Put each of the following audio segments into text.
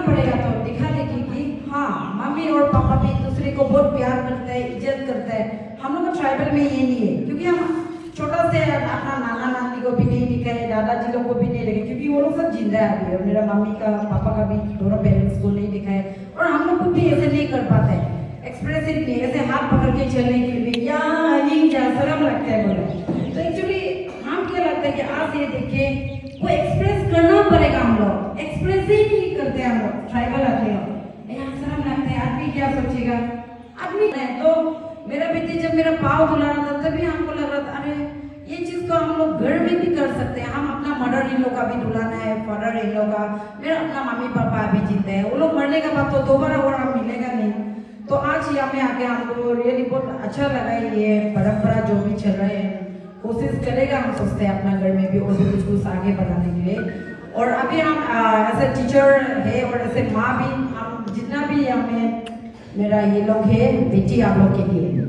पड़ेगा तो दिखा देगी कि हाँ मम्मी और पापा भी एक दूसरे को बहुत प्यार करते हैं, इज्जत करते हैं। हम लोग ट्राइबल में ये नहीं है, क्योंकि हम छोटा से अपना नाना नानी को भी नहीं दिखाए, दादाजी लोग को भी नहीं दिखाए, क्योंकि वो लोग सब जिंदा है अभी, और मेरा मम्मी का पापा का भी दोनों पेरेंट्स को नहीं दिखाए। और हम लोग खुद भी ऐसे नहीं कर पाते, एक्सप्रेसिव नहीं, ऐसे हाथ पकड़ के चलने के लिए या ये क्या शर्म लगता है बोले। तो एक्चुअली हम क्या लगता है कि आज ये देखे वो एक्सप्रेस करना पड़ेगा, हम लोग एक्सप्रेस ही नहीं करते, हम लोग ट्राइबल आते हैं यार शर्म लगता है, आदमी क्या सोचेगा, आदमी है। तो मेरा बेटी जब मेरा पाँव धुला रहा था तभी हमको लग रहा था अरे ये चीज तो हम लोग घर में भी कर सकते हैं। हम अपना मदर इन लोग का भी धुलाना है, फादर इन लोग का, मेरा अपना मम्मी पापा अभी जीते हैं, वो लोग मरने के बाद तो दोबारा और हम मिलेगा नहीं। तो आज यहाँ में आके हमको रियली बहुत अच्छा लगा। ये परंपरा जो भी चल रहे हैं कोशिश करेगा, हम सोचते हैं अपना घर में भी और भी कुछ आगे बढ़ाने के लिए। और अभी हम ऐसे टीचर है और ऐसे माँ भी, हम जितना भी यहाँ में मेरा ये लोग है बेटी आप लोग के लिए,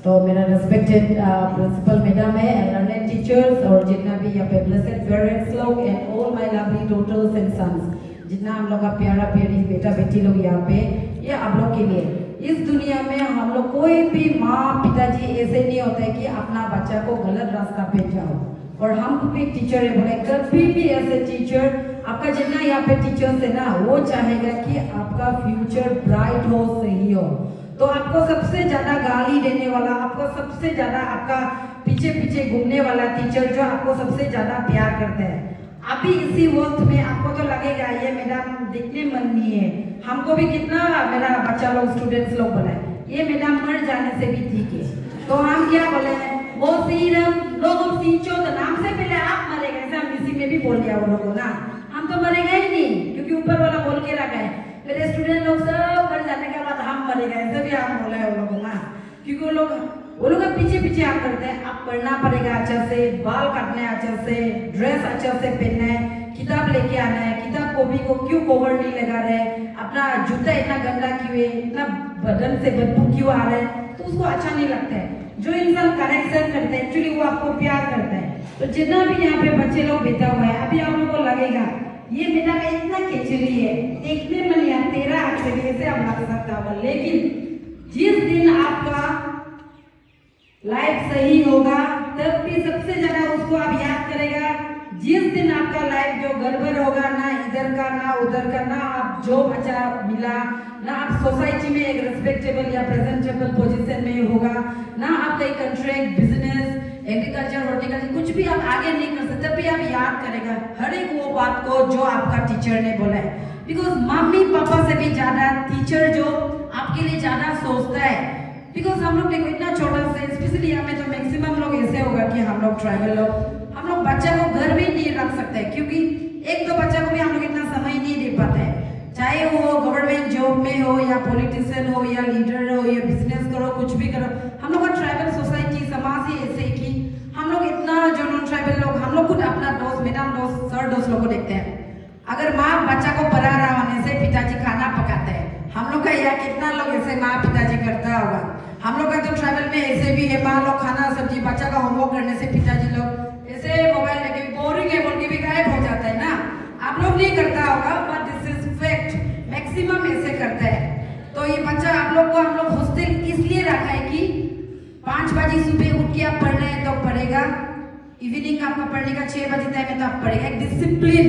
तो मेरा रेस्पेक्टेड प्रिंसिपल मैडम है एंड लर्निंग टीचर्स और जितना भी यहाँ पे ब्लेसेड पेरेंट्स लोग and all my lovely daughters and sons, जितना हम लोग का प्यारा प्यारी बेटा बेटी लोग यहाँ पे, ये आप लोग के लिए। इस दुनिया में हम लोग कोई भी माँ पिताजी ऐसे नहीं होता है कि अपना बच्चा को गलत रास्ता पे जाओ। और हम भी टीचर है बोले, कभी भी ऐसे टीचर आपका जितना यहाँ पे टीचर्स है ना, वो चाहेगा कि आपका फ्यूचर ब्राइट हो, सही हो। तो आपको सबसे ज्यादा गाली देने वाला, आपको सबसे ज्यादा आपका पीछे पीछे घूमने वाला टीचर जो आपको सबसे ज्यादा प्यार करते हैं, अभी इसी वक्त में आपको तो लगेगा ये मैडम दिखने मन नहीं है, हमको भी कितना मेरा बच्चा लोग स्टूडेंट्स लोग बोला ये मैडम मर जाने से भी ठीक है। तो हम क्या बोले, वो सीरम लोगों सींचो तो नाम से पहले आप मरेगा, ऐसे हम किसी में भी बोल दिया वो लोगों ना, हम तो मरेगा ही नहीं, क्योंकि ऊपर वाला बोल के रखा है मेरे स्टूडेंट लोग सब मर जाने के बाद हम मरेगा, ऐसे भी आप बोला है वो लोगों ना। क्योंकि वो लोग पीछे पीछे आप करते हैं, आप पढ़ना पड़ेगा अच्छा से, बाल काटने अच्छा से, ड्रेस अच्छा से पहनना है, किताब लेके आना है, किताब कॉपी को क्यों कवर नहीं लगा रहे, अपना जूता इतना गंदा क्यों है, इतना बदन से बदबू क्यों आ रहा है, तो उसको अच्छा नहीं लगता है। जो इंसान करेक्शन करते हैं एक्चुअली वो आपको प्यार करता है। तो जितना भी यहाँ पे बच्चे लोग बैठा हुआ है, अभी आप लोगों को लगेगा ये बेटा का इतना खिचड़ी है, देखने में लिया तेरा आखिरी से अब लग सकता होगा, लेकिन जिस दिन आपका लाइफ सही होगा तब भी सबसे ज्यादा उसको आप याद करेगा। जिस दिन आपका लाइफ जो गड़बड़ होगा, ना इधर का ना उधर का, ना आप जॉब अच्छा मिला, ना आप सोसाइटी में एक रिस्पेक्टेबल या प्रेजेंटेबल पोजीशन में होगा, ना आप कहीं कंट्रैक्ट बिजनेस एग्रीकल्चर हॉर्टिकल्चर कुछ भी आप आगे नहीं कर सकते, तब भी आप याद करेगा हर एक वो बात को जो आपका टीचर ने बोला है। बिकॉज मम्मी पापा से भी ज्यादा टीचर जो आपके लिए ज्यादा सोचता है। बिकॉज हम लोग देखो इतना छोटा से, स्पेशली यहाँ में तो मैक्सिमम लोग ऐसे होगा कि हम लोग ट्राइबल लोग, हम लोग बच्चा को घर में नहीं रख सकते, क्योंकि एक तो बच्चा को भी हम लोग इतना समय नहीं दे पाते हैं, चाहे वो गवर्नमेंट जॉब में हो या पॉलिटिशियन हो या लीडर हो या बिजनेस करो, कुछ भी करो। हम लोग का ट्राइबल सोसाइटी समाज ही ऐसे कि हम लोग इतना जो नॉन ट्राइबल लोग, हम लोग खुद अपना दोस्त मैडम दोस्त सर दोस्त लोग को देखते हैं, अगर माँ बच्चा को पढ़ा रहा होने से पिताजी खाना पकाते हैं। हम लोग का यहाँ कितना लोग ऐसे माँ पिताजी करता होगा। हम लोग का तो ट्राइबल में ऐसे भी है, माँ लोग खाना सब्जी बच्चा का होमवर्क करने से पिताजी लोग ऐसे मोबाइल लेके बोरिंग है बोल के भी गायब हो जाता है ना। आप लोग नहीं करता होगा, but this is fact, maximum ऐसे करता है। तो ये बच्चा आप लोग को हम लोग हॉस्टल इसलिए रखा है कि 5 बजे सुबह उठ के आप पढ़ना है तो पढ़ेगा, इवनिंग आपका पढ़ने का 6 बजे टाइम है तो आप पढ़ेगा। एक डिसिप्लिन,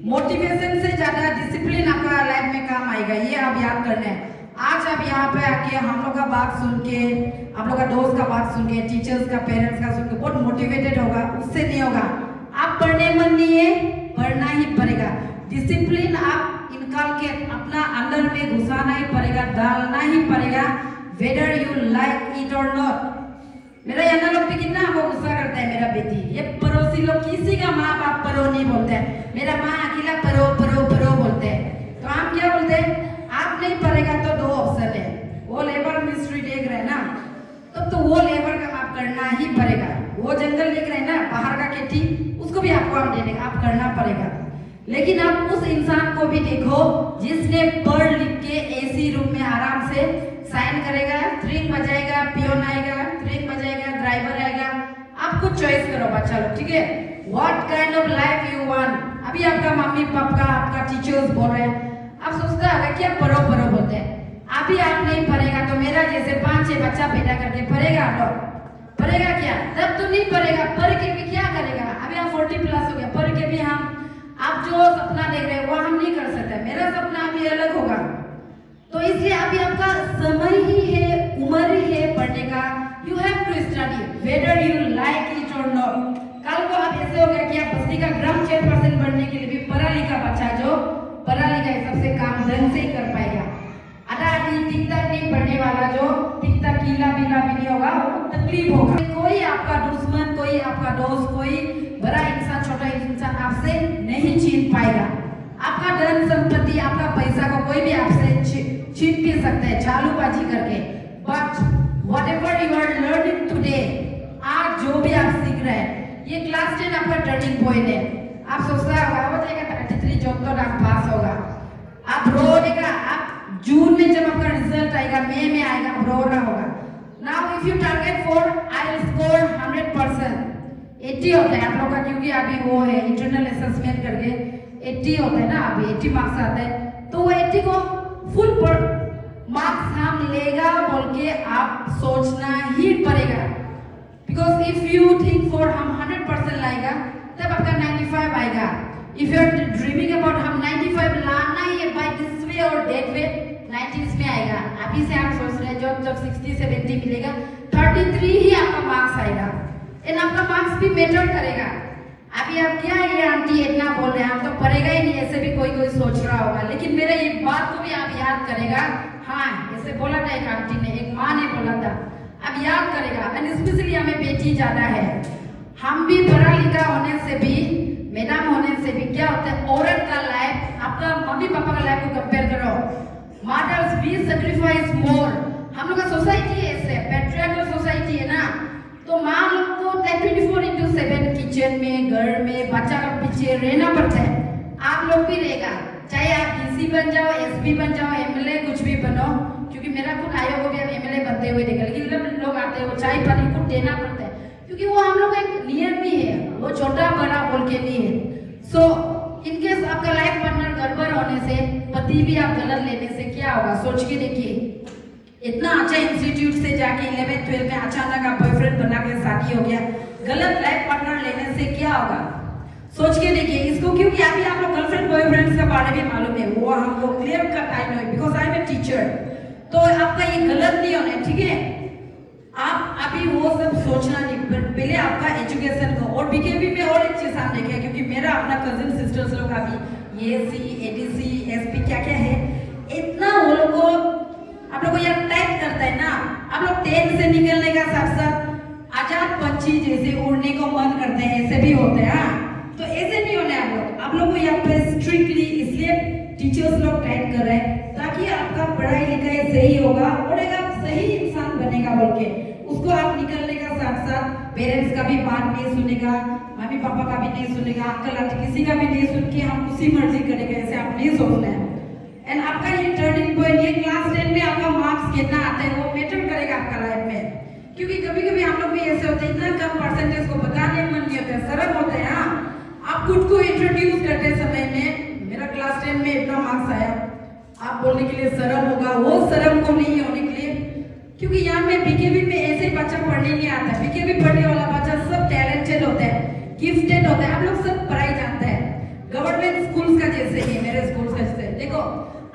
मोटिवेशन से ज्यादा डिसिप्लिन आपका लाइफ में काम आएगा, ये आप याद करना है। आज आप यहाँ पे आके हम लोग का बात सुन के, आप लोग का दोस्त का बात सुन के, टीचर्स का पेरेंट्स का सुन के बहुत मोटिवेटेड होगा, उससे नहीं होगा। आप पढ़ने मन नहीं है, पढ़ना ही पड़ेगा। डिसिप्लिन आप निकाल के अपना अंदर में घुसाना ही पड़ेगा, डालना ही पड़ेगा, वेदर यू लाइक इट और नॉट। मेरा यहाँ लोग भी कितना हमको गुस्सा करता है, मेरा बेटी ये पड़ोसी लोग किसी का माँ बाप परो नहीं बोलते हैं, मेरा माँ अकेला परो परो परो बोलते हैं। तो हम क्या बोलते हैं, आप नहीं पढ़ेगा तो 2 ऑप्शन है, वो लेबर मिस्ट्री देख रहे हैं ना, तब तो वो लेबर काम आप करना ही पड़ेगा। वो जंगल देख रहे हैं ना, बाहर का खेती, उसको भी आपको हम दे देंगे, आप करना पड़ेगा। लेकिन आप उस इंसान को भी देखो जिसने पढ़ लिख के एसी रूम में आराम से साइन करेगा, ट्रिंग बजाएगा, पियोन आएगा, ट्रिंग बजाएगा, ड्राइवर आएगा। आप कुछ चॉइस करो बच्चा लोग, ठीक है, what kind of life you want. अभी आपका मम्मी पापा आपका टीचर्स बोल रहे हैं, आप सोचता होगा क्या पढ़ो पढ़ो बोलते हैं। अभी आप नहीं पढ़ेगा तो मेरा जैसे 5-6 बच्चा पैदा करके पढ़ेगा आप लोग? पढ़ेगा क्या? तब तो नहीं पढ़ेगा। पढ़ के भी क्या करेगा? अभी आप 40 प्लस हो गया, पढ़ के भी हम आप जो सपना देख रहे हैं वो हम नहीं कर सकते। मेरा सपना अभी अलग होगा, तो इसलिए अभी आपका समय ही है, उम्र ही है पढ़ने का। You have to study whether you like it और नॉट। कल को आप ऐसे हो गया कि आप बस्ती का ग्राम चेयरपर्सन बनने के लिए भी पढ़ा लिखा बच्चा जो पढ़ा लिखा है सबसे काम ढंग से ही कर पाएगा। आधा टिक तक नहीं पढ़ने वाला जो टिक तक कीला बीला भी नहीं होगा, वो तकलीफ होगा। कोई आपका दुश्मन, कोई आपका दोस्त, कोई बड़ा इंसान छोटा इंसान आपसे नहीं छीन पाएगा। आपका धन संपत्ति, आपका पैसा को कोई भी आपसे छीन भी सकता है चालूबाजी करके। But whatever you are learning today, आज जो भी आप सीख रहे हैं, ये क्लास 10 आपका टर्निंग पॉइंट है। आप सोचता होगा हो जाएगा 33 जब तो आप पास होगा, आप रोएगा। आप जून में जब आपका रिजल्ट आएगा, मई में आएगा, आप रो रहा होगा। Now if you target for I will score 100%, 80 होता है आप लोग का, क्योंकि अभी वो है इंटरनल असेसमेंट करके 80 होता है ना, अभी 80 मार्क्स आते हैं। तो वो 80 को फुल मार्क्स हम लेगा बोल के आप सोचना ही पड़ेगा। Because if you think for हम 100% लाएगा तब आपका 95 आएगा। If you are dreaming about हम 95 लाना ही है बाय दिस वे और दैट वे, 90s में आएगा। अभी से आप सोच रहे हैं जब 60-70 मिलेगा, 33 ही आपका मार्क्स आएगा। एंड आपका मार्क्स भी मैटर करेगा। अभी आप क्या ये आंटी इतना बोल रहे हैं, हम तो पढ़ेगा ही नहीं, ऐसे भी कोई सोच रहा होगा। लेकिन मेरे ये बात को भी आप याद करेगा। हाँ, ऐसे बोला था एक आंटी ने, एक माँ ने बोला था, अब याद करेगा। एंड स्पेशली हमें बेटी ज्यादा है, हम भी पढ़ा लिखा होने से भी, मैडम होने से भी क्या होता है, औरत का लाइफ आपका मम्मी पापा का लाइफ को कंपेयर करो। मदर्स भी सेक्रीफाइस मोर। हम लोग का सोसाइटी है, ऐसे पैट्रियार्कल सोसाइटी है ना, तो माँ लोग को 24/7 किचन में, घर में, बच्चा का पीछे रहना पड़ता है। आप लोग भी रहेगा, चाहे आप डीसी बन जाओ, एसपी बन जाओ, एमएलए कुछ भी बनो, क्योंकि मेरा खुद आयोग को भी अब एमएलए बनते हुए देखा। लेकिन जब लोग आते हैं वो चाय पानी को देना पड़ता है, क्योंकि वो हम लोग का एक नियम भी है, वो छोटा बड़ा बोल के नहीं है। सो इनकेस आपका लाइफ पार्टनर गड़बड़ होने से, पति भी आप गलत लेने से क्या होगा, सोच के देखिए। इतना अच्छा इंस्टीट्यूट से जाके 11th-12 में अचानक आप बॉयफ्रेंड बना के शादी हो गया, गलत लाइफ पार्टनर लेने से क्या होगा, सोच के देखिए इसको। क्योंकि अभी आप लोग गर्लफ्रेंड बॉयफ्रेंड्स का बारे में मालूम है, वो हमको clear cut I know because I am a teacher. तो आपका ये गलत नहीं होना है, ठीक है। आप अभी वो सब सोचना नहीं, पहले आपका एजुकेशन को। और बीकेबी में और एक चीज आप देखें, क्योंकि मेरा अपना कजिन सिस्टर्स लोग अभी एएससी, एडीसी, एसपी क्या क्या है, इतना वो लोग को आप लोग को यार टाइप करता है ना। आप लोग 10 से निकलने का साथ साथ आजाद पंछी जैसे उड़ने को मन करते हैं, ऐसे भी होते हैं। तो ऐसे नहीं होने आप लोग को यहाँ पे स्ट्रिक्टली इसलिए टीचर्स लोग टाइप कर रहे हैं ताकि आपका पढ़ाई लिखाई सही होगा और एक आप सही इंसान बनेगा बोल के। उसको आप निकलने का साथ साथ पेरेंट्स का भी बात नहीं सुनेगा, मम्मी पापा का भी नहीं सुनेगा, अंकल आंटी किसी का भी नहीं सुन के हम उसी मर्जी करेंगे, ऐसे आप नहीं सोचना है। एंड आपका ये टर्निंग पॉइंट, ये क्लास 10 में आपका मार्क्स कितना आते हैं वो मैटर करेगा आपका लाइफ में। क्योंकि कभी कभी हम लोग भी ऐसे होते हैं, इतना कम परसेंटेज को बताने मन नहीं होता है, शर्म होता है। हाँ, आप खुद को इंट्रोड्यूस करते समय में मेरा क्लास 10 में इतना मार्क्स आया, आप बोलने के लिए शर्म होगा, वो शर्म को नहीं होने के लिए। क्योंकि यहाँ में बीकेबी में ऐसे बच्चा पढ़ने नहीं आता है। बीकेबी पढ़ने वाला बच्चा सब टैलेंटेड होता है, गिफ्टेड होता है। आप लोग सब पढ़ाई जानते हैं, गवर्नमेंट स्कूल्स का जैसे ही, मेरे स्कूल का जैसे। देखो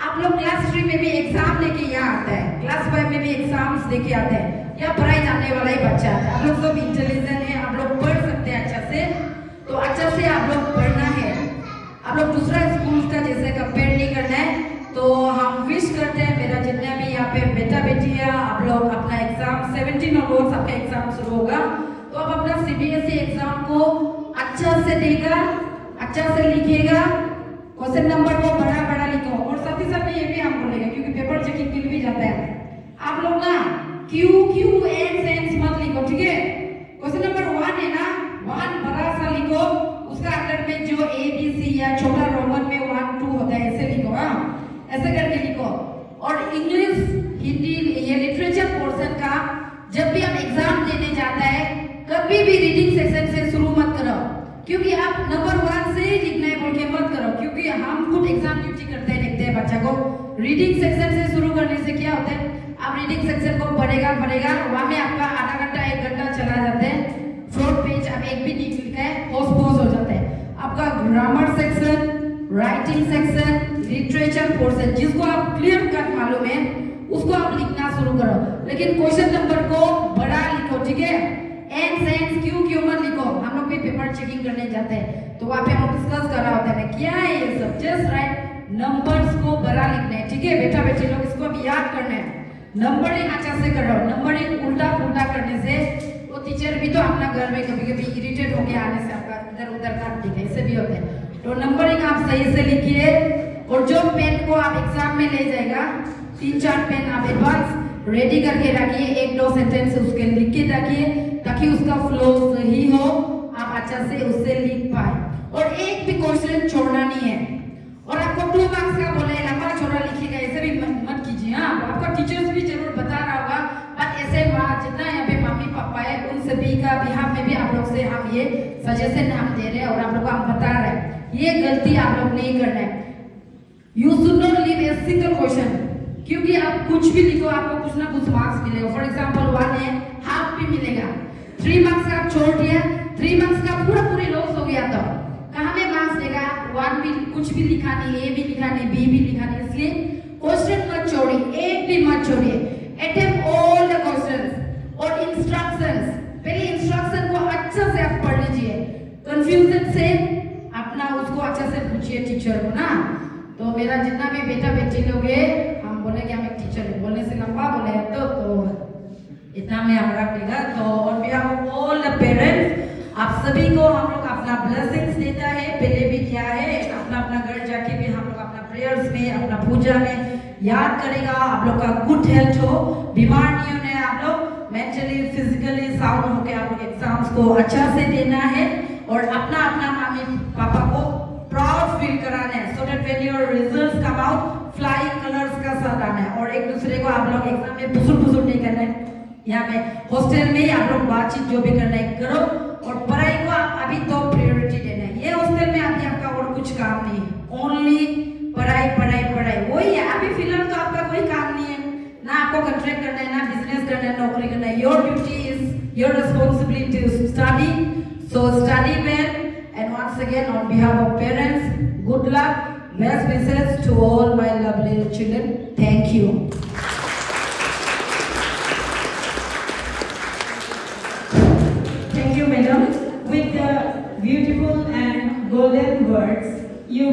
आप लोग क्लास 3 में भी एग्जाम लेके यहाँ आता है, क्लास 5 में भी एग्जाम्स लेके आते हैं, यहाँ पढ़ाई जानने वाला ही बच्चा आता है। आप लोग सब इंटेलिजेंट है, आप लोग पढ़ सकते हैं अच्छा से, तो अच्छा से आप लोग पढ़ना है। आप लोग दूसरा स्कूल का जैसे कंपेयर नहीं करना है। तो हम विश करते हैं मेरा जितने भी यहाँ पे बेटा बेटी है, आप लोग अपना एग्जाम 17 ऑगस्ट आपका एग्जाम शुरू होगा, तो आप अपना सीबीएसई एग्जाम को अच्छा से देगा, अच्छा से लिखेगा, क्वेश्चन नंबर को बड़ा बड़ा लिखो। और साथ ही साथ में ये भी हम बोलेंगे, क्योंकि पेपर चेकिंग मिल भी जाता है, आप लोग ना क्यू एंड मत लिखो, ठीक है। क्वेश्चन नंबर 1 है ना, 1 बड़ा सा लिखो, उसका अंदर में जो ABC या छोटा रोमन में 1 2 होता है ऐसे लिखो। हाँ, ऐसे करके लिखो। और इंग्लिश, हिंदी, ये लिटरेचर पोर्शन का जब भी हम एग्जाम देने जाता है, कभी भी रीडिंग सेक्शन से शुरू मत करो। क्योंकि आप नंबर 1 से ही लिखना है बोल के मत करो, क्योंकि हम खुद एग्जाम ड्यूटी करते हैं, देखते हैं बच्चा को। रीडिंग सेक्शन से शुरू करने से क्या होता है, आप रीडिंग सेक्शन को पढ़ेगा वहाँ में आपका आधा घंटा 1 घंटा चला जाता है। फ्रंट पेज आप एक भी नहीं लिखा है, पोज हो जाता है। आपका grammar section, writing section, literature portion, जिसको आप क्लियर कट मालूम है उसको आप लिखना शुरू करो। लेकिन क्वेश्चन नंबर को बड़ा लिखो, ठीक है। एन सेंस क्यों मत लिखो। हम लोग भी पेपर चेकिंग करने जाते हैं तो वहाँ पे हम डिस्कस कर रहा होता है क्या है ये सब, जस्ट राइट नंबर्स को बड़ा लिखना है, ठीक है। बेटा बेटी लोग इसको भी याद करना है। नंबरिंग अच्छा से करो। नंबरिंग उल्टा पुल्टा करने से वो टीचर भी तो अपना घर में कभी कभी इरिटेट होके आने से आपका इधर उधर काट देगा, ऐसे भी होते हैं। तो नंबरिंग आप सही से लिखिए। और जो पेन को आप एग्जाम में ले जाएगा, 3-4 पेन आप एडवांस रेडी करके रखिए, 1-2 सेंटेंस उसके लिख के रखिए ताकि उसका फ्लो सही हो, आप अच्छा से उससे लिख पाए। और एक भी क्वेश्चन छोड़ना नहीं है। और आपको 2 मार्क्स का बोले लंबा छोड़ा लिखिएगा, ऐसे भी मत कीजिए। हाँ, आपका टीचर्स भी जरूर बता रहा होगा, बट ऐसे जितना यहाँ पे मम्मी पापा है उन सभी का बिहाफ में भी आप लोग से हम ये सजेशन हम दे रहे हैं और आप लोग को हम बता रहे हैं, ये गलती आप लोग नहीं करना है। You should not leave a single question, क्योंकि आप कुछ भी लिखो आपको कुछ ना कुछ मार्क्स मिलेगा। फॉर एग्जाम्पल 1 है, हाफ भी मिलेगा। 3 मार्क्स का आप छोड़ दिया, 3 मार्क्स का पूरी लॉस हो गया, तो कहाँ में मार्क्स देगा। 1 भी कुछ भी लिखा नहीं, ए भी लिखा नहीं, बी भी लिखा नहीं, इसलिए क्वेश्चन मत छोड़िए, एक भी मत छोड़िए। Attempt all the questions. और इंस्ट्रक्शंस, पहले इंस्ट्रक्शन को अच्छा से आप पढ़ लीजिए, कंफ्यूजन से अपना उसको अच्छा से पूछिए टीचर को ना। तो मेरा जितना भी बेटा बेटी लोग है, हम बोले कि हम एक टीचर है, बोलने से लंबा बोले तो इतना में हमारा पड़ेगा। तो on behalf of all the parents, आप सभी को हम लोग अपना ब्लेसिंग्स देता है, पहले भी किया है। अपना घर जाके भी हम लोग अपना प्रेयर्स में, अपना पूजा में याद करेगा। आप लोग का गुड हेल्थ हो, बीमार नहीं होने, आप लोग मेंटली फिजिकली साउंड होके आप लोग एग्जाम्स को अच्छा से देना है और अपना मम्मी पापा को प्राउड फील कराना है, so that when your results come out flying colours का साथ आना है। और एक दूसरे को आप लोग एग्जाम में फुसुल नहीं करना है। यहाँ पे हॉस्टल में ही आप लोग बातचीत जो भी करना है करो, और पढ़ाई को आप अभी तो प्रायोरिटी देना है। ये हॉस्टल में अभी आपका और कुछ काम नहीं है, ओनली पढ़ाई वही है। अभी फिलहाल तो आपका कोई काम नहीं है, ना आपको कॉन्ट्रैक्ट करना है, ना बिजनेस करना है, नौकरी करना है। Your duty is your responsibility to study, so study well. And once again, on behalf of parents, good luck, best wishes to all my lovely children. Thank you. Thank you, madam. With the beautiful and golden words, you